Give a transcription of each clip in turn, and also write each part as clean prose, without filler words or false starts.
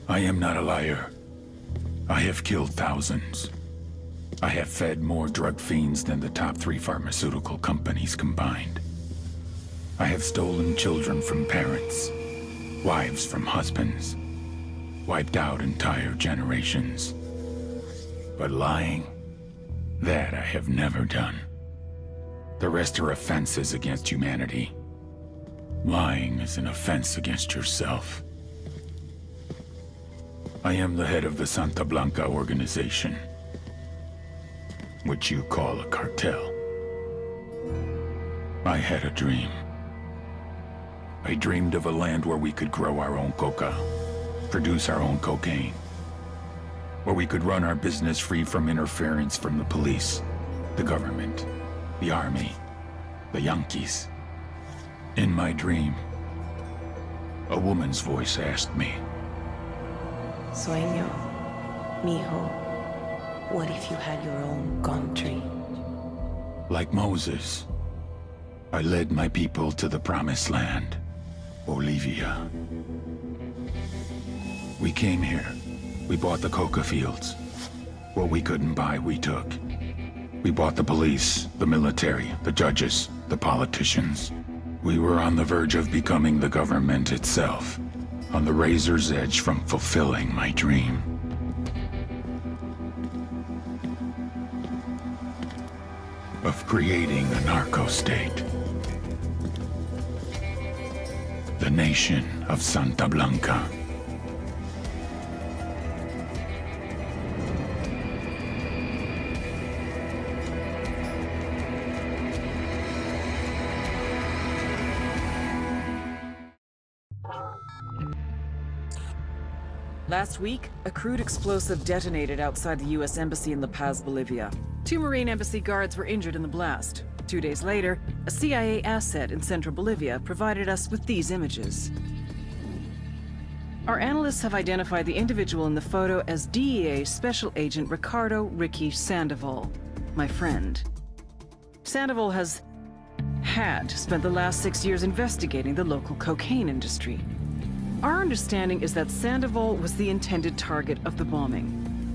I am not a liar. I have killed thousands. I have fed more drug fiends than the top 3 pharmaceutical companies combined. I have stolen children from parents, wives from husbands, wiped out entire generations. But lying, that I have never done. The rest are offenses against humanity. Lying is an offense against yourself. I am the head of the Santa Blanca organization, which you call a cartel. I had a dream. I dreamed of a land where we could grow our own coca, produce our own cocaine, where we could run our business free from interference from the police, the government, the army, the Yankees. In my dream, a woman's voice asked me, Sueño, mijo, what if you had your own country? like Moses, I led my people to the promised land, Bolivia. We came here. We bought the coca fields. What we couldn't buy, we took. We bought the police, the military, the judges, the politicians. We were on the verge of becoming the government itself, on the razor's edge from fulfilling my dream. Of creating a narco-state. The nation of Santa Blanca. Last week, a crude explosive detonated outside the U.S. Embassy in La Paz, Bolivia. 2 Marine Embassy guards were injured in the blast. 2 days later, a CIA asset in central Bolivia provided us with these images. Our analysts have identified the individual in the photo as DEA Special Agent Ricardo Ricky Sandoval, my friend. Sandoval had spent the last 6 years investigating the local cocaine industry. Our understanding is that Sandoval was the intended target of the bombing.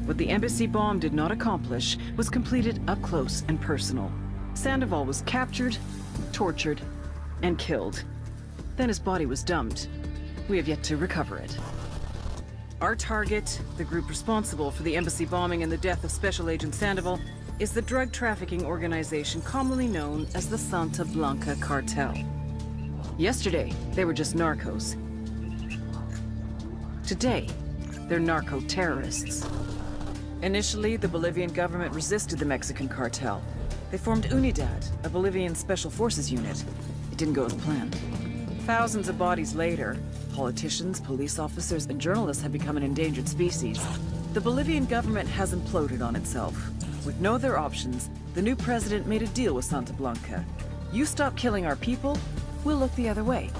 What the embassy bomb did not accomplish was completed up close and personal. Sandoval was captured, tortured, and killed. Then his body was dumped. We have yet to recover it. Our target, the group responsible for the embassy bombing and the death of Special Agent Sandoval, is the drug trafficking organization commonly known as the Santa Blanca Cartel. Yesterday, they were just narcos. Today, they're narco-terrorists. Initially, the Bolivian government resisted the Mexican cartel. They formed Unidad, a Bolivian special forces unit. It didn't go as planned. Thousands of bodies later, politicians, police officers, and journalists have become an endangered species. The Bolivian government has imploded on itself. With no other options, the new president made a deal with Santa Blanca. You stop killing our people, we'll look the other way.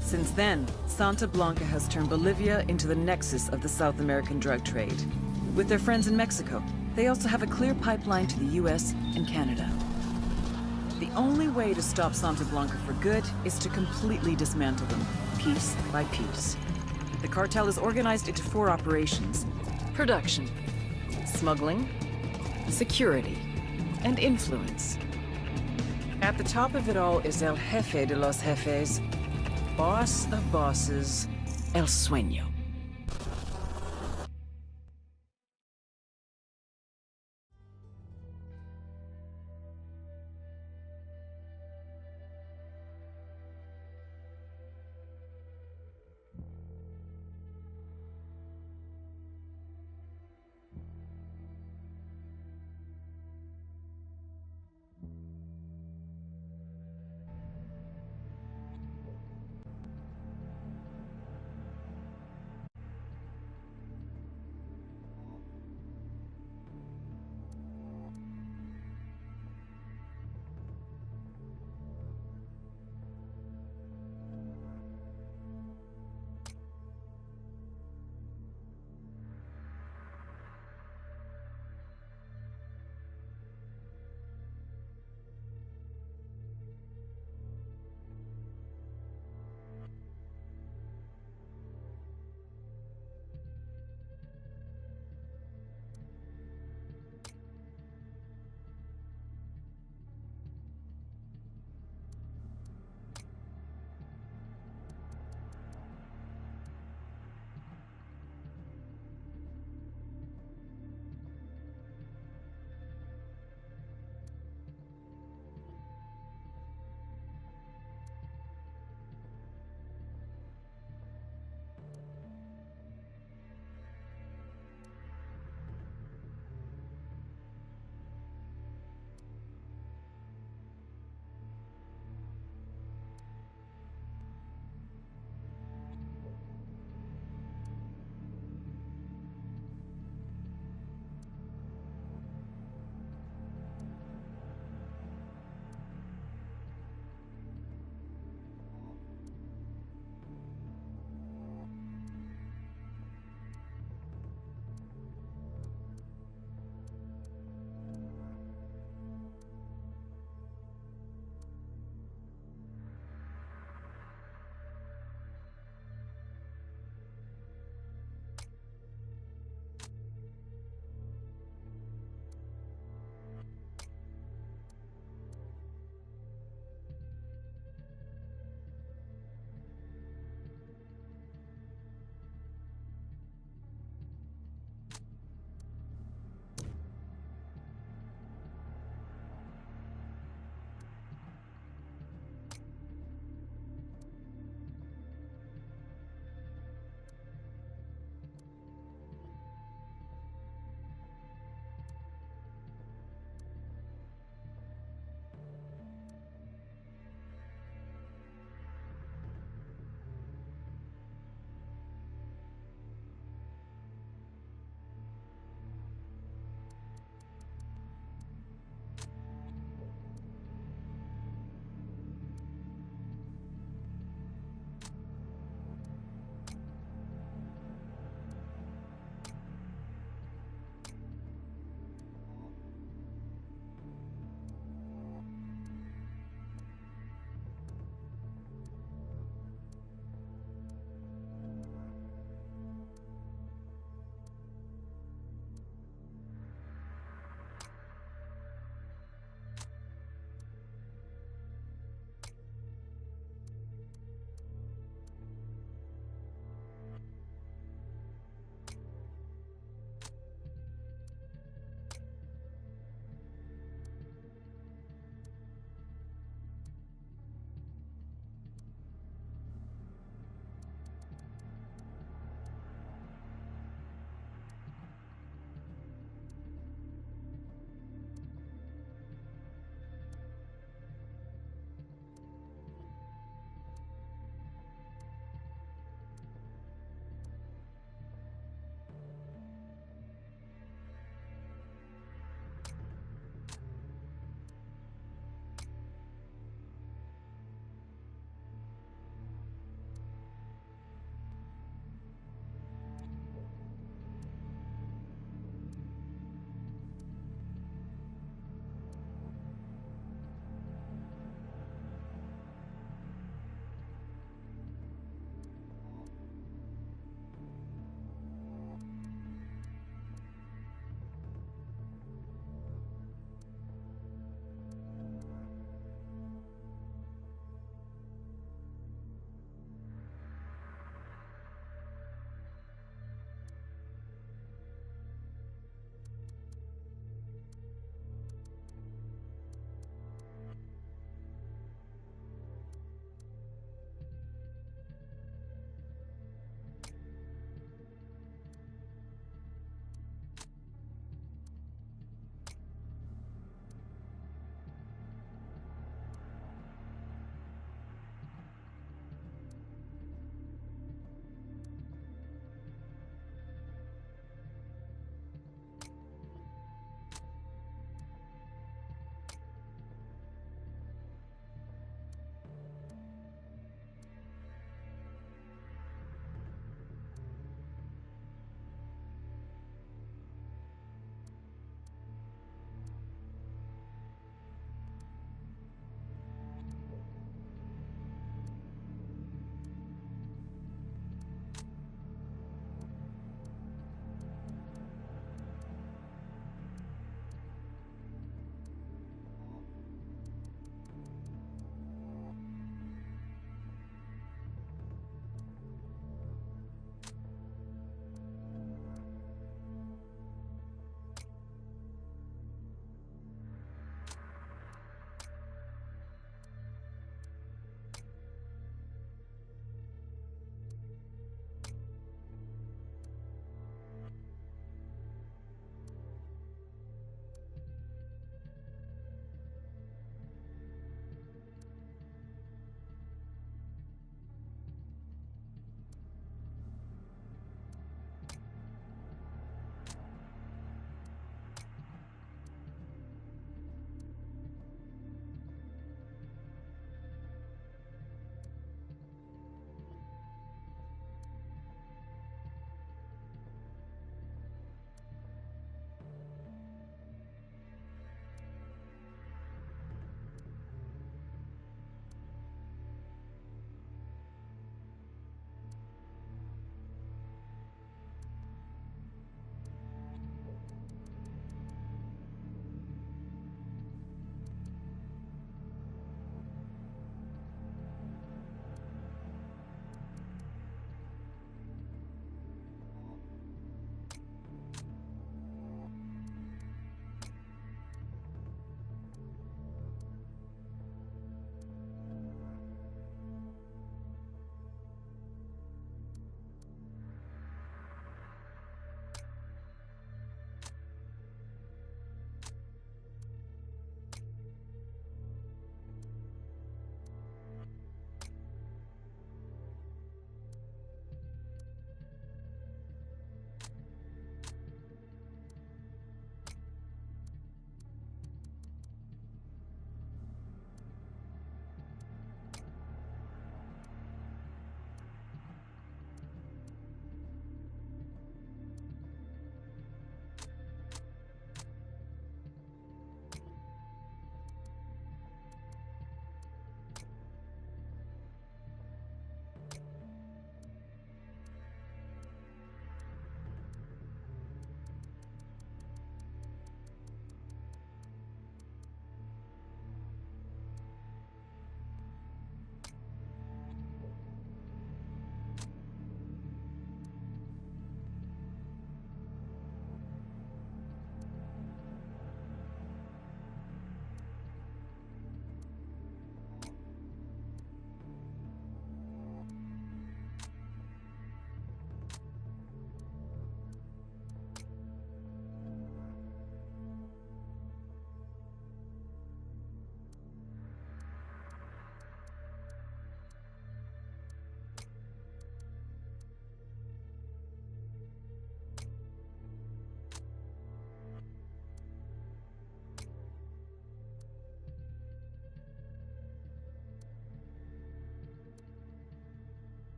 Since then, Santa Blanca has turned Bolivia into the nexus of the South American drug trade. With their friends in Mexico, they also have a clear pipeline to the US and Canada. The only way to stop Santa Blanca for good is to completely dismantle them, piece by piece. The cartel is organized into 4 operations: production, smuggling, security, and influence. At the top of it all is El Jefe de los Jefes, boss of bosses, El Sueño.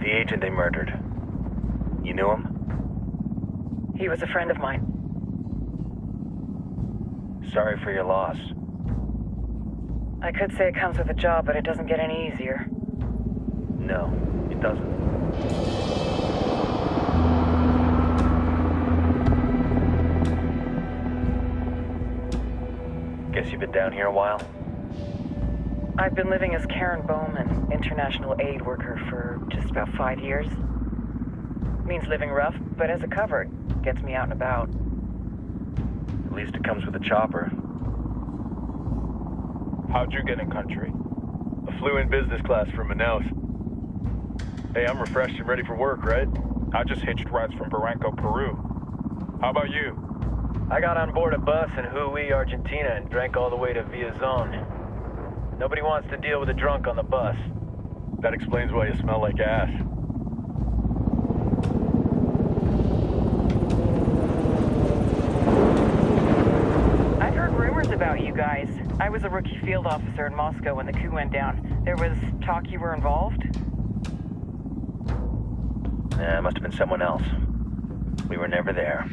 The agent they murdered. You knew him? He was a friend of mine. Sorry for your loss. I could say it comes with a job, but it doesn't get any easier. No, it doesn't. Guess you've been down here a while? I've been living as Karen Bowman, international aid worker, for just about 5 years. Means living rough, but as a cover, gets me out and about. At least it comes with a chopper. How'd you get in country? I flew in business class from Manaus. Hey, I'm refreshed and ready for work, right? I just hitched rides from Barranco, Peru. How about you? I got on board a bus in Hui, Argentina, and drank all the way to Villazon. Nobody wants to deal with a drunk on the bus. That explains why you smell like ass. I've heard rumors about you guys. I was a rookie field officer in Moscow when the coup went down. There was talk you were involved? It must have been someone else. We were never there.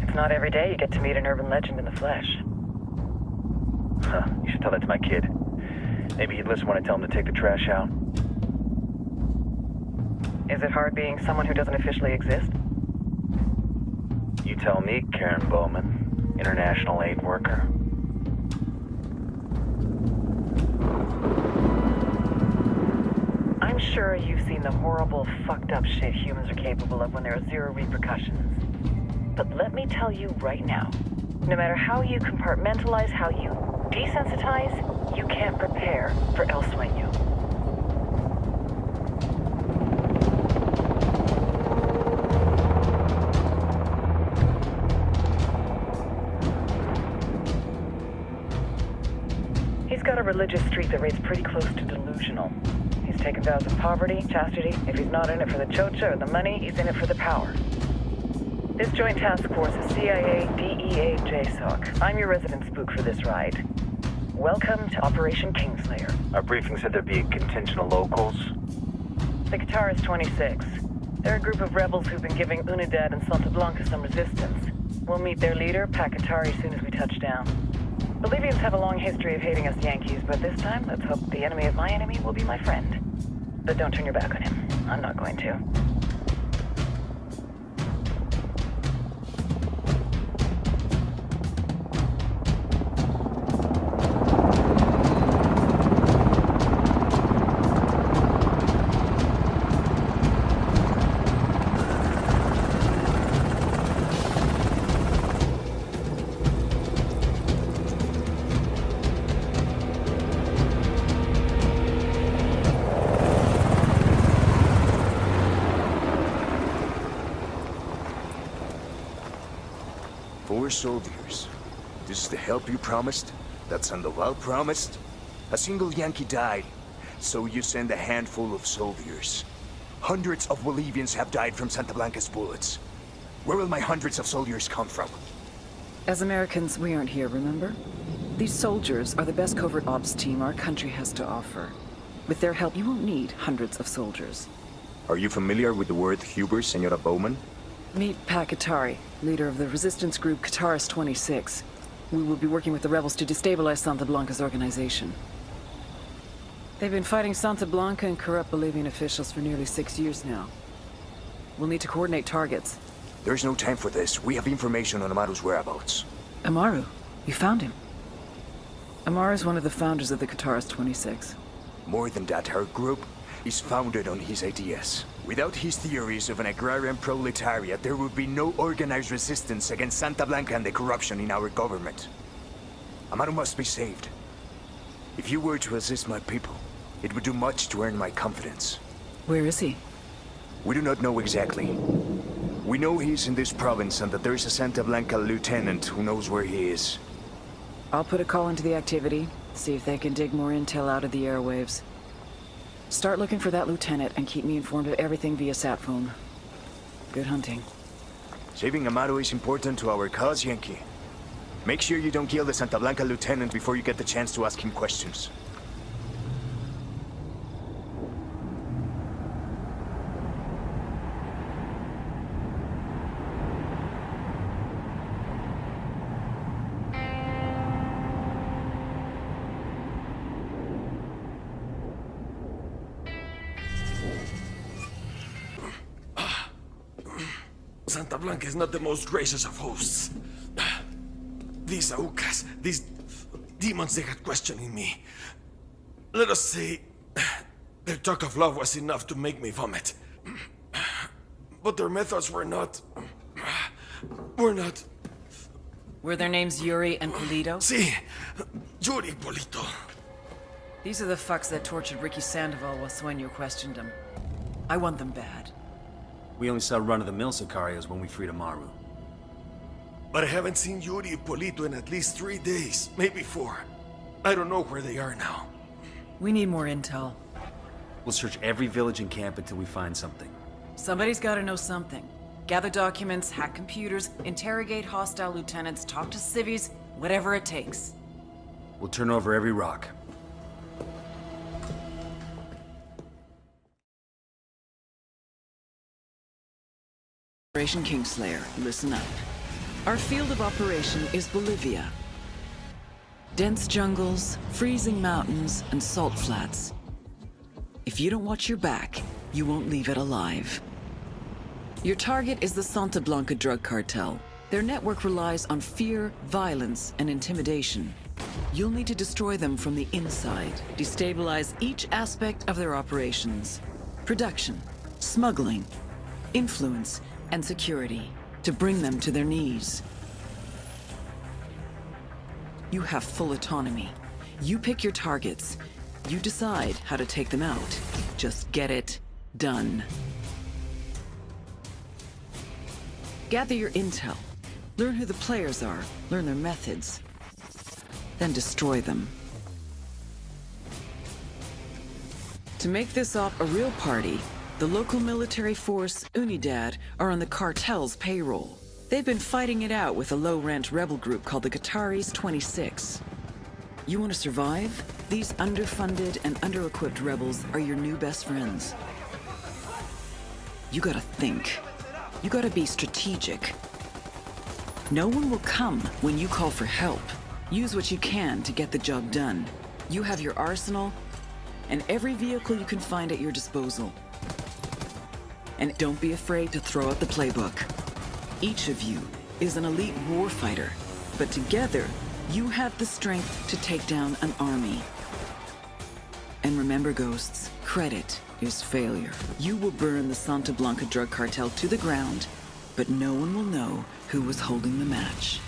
It's not every day you get to meet an urban legend in the flesh. Huh, you should tell that to my kid. Maybe he'd listen when I tell him to take the trash out. Is it hard being someone who doesn't officially exist? You tell me, Karen Bowman, international aid worker. I'm sure you've seen the horrible, fucked up shit humans are capable of when there are zero repercussions. But let me tell you right now, no matter how you compartmentalize, how you desensitize, you can't prepare for El Sueño. He's got a religious streak that rates pretty close to delusional. He's taken vows of poverty, chastity. If he's not in it for the chocha or the money, he's in it for the power. This joint task force is CIA, DEA, JSOC. I'm your resident spook for this ride. Welcome to Operation Kingslayer. Our briefing said there'd be a contingent of locals. The Guitarist 26. They're a group of rebels who've been giving Unidad and Santa Blanca some resistance. We'll meet their leader, Pakatari, as soon as we touch down. Bolivians have a long history of hating us Yankees, but this time, let's hope the enemy of my enemy will be my friend. But don't turn your back on him. I'm not going to. Soldiers. This is the help you promised? That Sandoval promised? A single Yankee died, so you send a handful of soldiers. Hundreds of Bolivians have died from Santa Blanca's bullets. Where will my hundreds of soldiers come from? As Americans, we aren't here, remember? These soldiers are the best covert ops team our country has to offer. With their help, you won't need hundreds of soldiers. Are you familiar with the word Huber, Senora Bowman? Meet Pakatari, leader of the resistance group Guitarist 26. We will be working with the rebels to destabilize Santa Blanca's organization. They've been fighting Santa Blanca and corrupt Bolivian officials for nearly 6 years now. We'll need to coordinate targets. There's no time for this. We have information on Amaru's whereabouts. Amaru? You found him? Amaru is one of the founders of the Guitarist 26. More than that, her group is founded on his ideas. Without his theories of an agrarian proletariat, there would be no organized resistance against Santa Blanca and the corruption in our government. Amaru must be saved. If you were to assist my people, it would do much to earn my confidence. Where is he? We do not know exactly. We know he's in this province and that there is a Santa Blanca lieutenant who knows where he is. I'll put a call into the activity, see if they can dig more intel out of the airwaves. Start looking for that lieutenant and keep me informed of everything via sat phone. Good hunting. Saving Amaru is important to our cause, Yankee. Make sure you don't kill the Santa Blanca lieutenant before you get the chance to ask him questions. Santa Blanca is not the most gracious of hosts. These Aucas, these demons they got questioning me. Let us say, their talk of love was enough to make me vomit. But their methods were not... Were their names Yuri and Polito? Si, Yuri Polito. These are the fucks that tortured Ricky Sandoval while Sueño questioned him. I want them bad. We only saw run-of-the-mill Sicarios when we freed Amaru. But I haven't seen Yuri and Polito in at least 3 days, maybe 4. I don't know where they are now. We need more intel. We'll search every village and camp until we find something. Somebody's gotta know something. Gather documents, hack computers, interrogate hostile lieutenants, talk to civvies, whatever it takes. We'll turn over every rock. Operation Kingslayer, listen up. Our field of operation is Bolivia. Dense jungles, freezing mountains, and salt flats. If you don't watch your back, you won't leave it alive. Your target is the Santa Blanca drug cartel. Their network relies on fear, violence, and intimidation. You'll need to destroy them from the inside, destabilize each aspect of their operations. Production, smuggling, influence, and security, to bring them to their knees. You have full autonomy. You pick your targets. You decide how to take them out. Just get it done. Gather your intel. Learn who the players are. Learn their methods. Then destroy them. To make this op a real party, the local military force, Unidad, are on the cartel's payroll. They've been fighting it out with a low-rent rebel group called the Qataris 26. You want to survive? These underfunded and under-equipped rebels are your new best friends. You gotta think. You gotta be strategic. No one will come when you call for help. Use what you can to get the job done. You have your arsenal and every vehicle you can find at your disposal. And don't be afraid to throw out the playbook. Each of you is an elite warfighter, but together, you have the strength to take down an army. And remember, Ghosts, credit is failure. You will burn the Santa Blanca drug cartel to the ground, but no one will know who was holding the match.